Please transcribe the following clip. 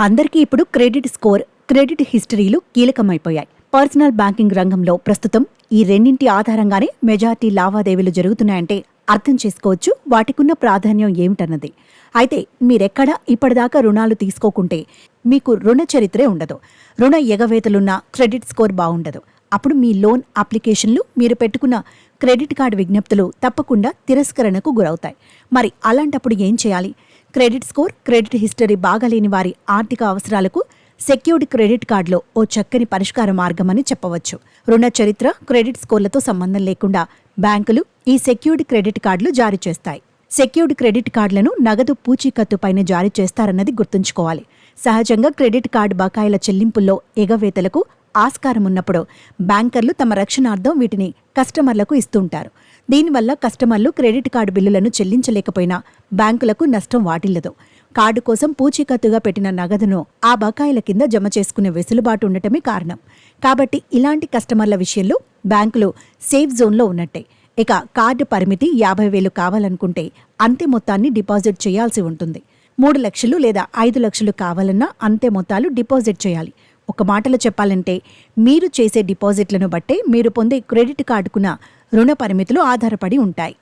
అందరికీ ఇప్పుడు credit score, credit హిస్టరీలు కీలకమైపోయాయి. పర్సనల్ బ్యాంకింగ్ రంగంలో ప్రస్తుతం ఈ రెండింటి ఆధారంగానే మెజారిటీ లావాదేవీలు జరుగుతున్నాయంటే అర్థం చేసుకోవచ్చు వాటికున్న ప్రాధాన్యం ఏమిటన్నది. అయితే మీరెక్కడా ఇప్పటిదాకా రుణాలు తీసుకోకుంటే మీకు రుణ చరిత్రే ఉండదు. రుణ ఎగవేతలున్న క్రెడిట్ స్కోర్ బాగుండదు. అప్పుడు మీ లోన్ అప్లికేషన్లు, మీరు పెట్టుకున్న క్రెడిట్ కార్డు విజ్ఞప్తులు తప్పకుండా తిరస్కరణకు గురవుతాయి. మరి అలాంటప్పుడు ఏం చేయాలి? క్రెడిట్ స్కోర్, క్రెడిట్ హిస్టరీ బాగాలేని వారి ఆర్థిక అవసరాలకు సెక్యూర్డ్ క్రెడిట్ కార్డులో ఓ చక్కని పరిష్కార మార్గమని చెప్పవచ్చు. రుణ చరిత్ర, క్రెడిట్ స్కోర్లతో సంబంధం లేకుండా బ్యాంకులు ఈ సెక్యూర్డ్ క్రెడిట్ కార్డులు జారీ చేస్తాయి. సెక్యూర్డ్ క్రెడిట్ కార్డులను నగదు పూచీకత్తుపైన జారీ చేస్తారన్నది గుర్తుంచుకోవాలి. సహజంగా క్రెడిట్ కార్డు బకాయిల చెల్లింపుల్లో ఎగవేతలకు ఆస్కారమున్నప్పుడు బ్యాంకర్లు తమ రక్షణార్థం వీటిని కస్టమర్లకు ఇస్తుంటారు. దీనివల్ల కస్టమర్లు క్రెడిట్ కార్డు బిల్లులను చెల్లించలేకపోయినా బ్యాంకులకు నష్టం వాటిల్లదు. కార్డు కోసం పూచీకత్తుగా పెట్టిన నగదును ఆ బకాయిల కింద జమ చేసుకునే వెసులుబాటు ఉండటమే కారణం. కాబట్టి ఇలాంటి కస్టమర్ల విషయంలో బ్యాంకులు సేఫ్ జోన్లో ఉన్నట్టే. ఇక కార్డు పరిమితి 50,000 కావాలనుకుంటే అంతే మొత్తాన్ని డిపాజిట్ చేయాల్సి ఉంటుంది. 3 లక్షలు లేదా 5 లక్షలు కావాలన్నా అంతే మొత్తాలు డిపాజిట్ చేయాలి. ఒక మాటలో చెప్పాలంటే మీరు చేసే డిపాజిట్లను బట్టే మీరు పొందే క్రెడిట్ కార్డుకున్న రుణ పరిమితులు ఆధారపడి ఉంటాయి.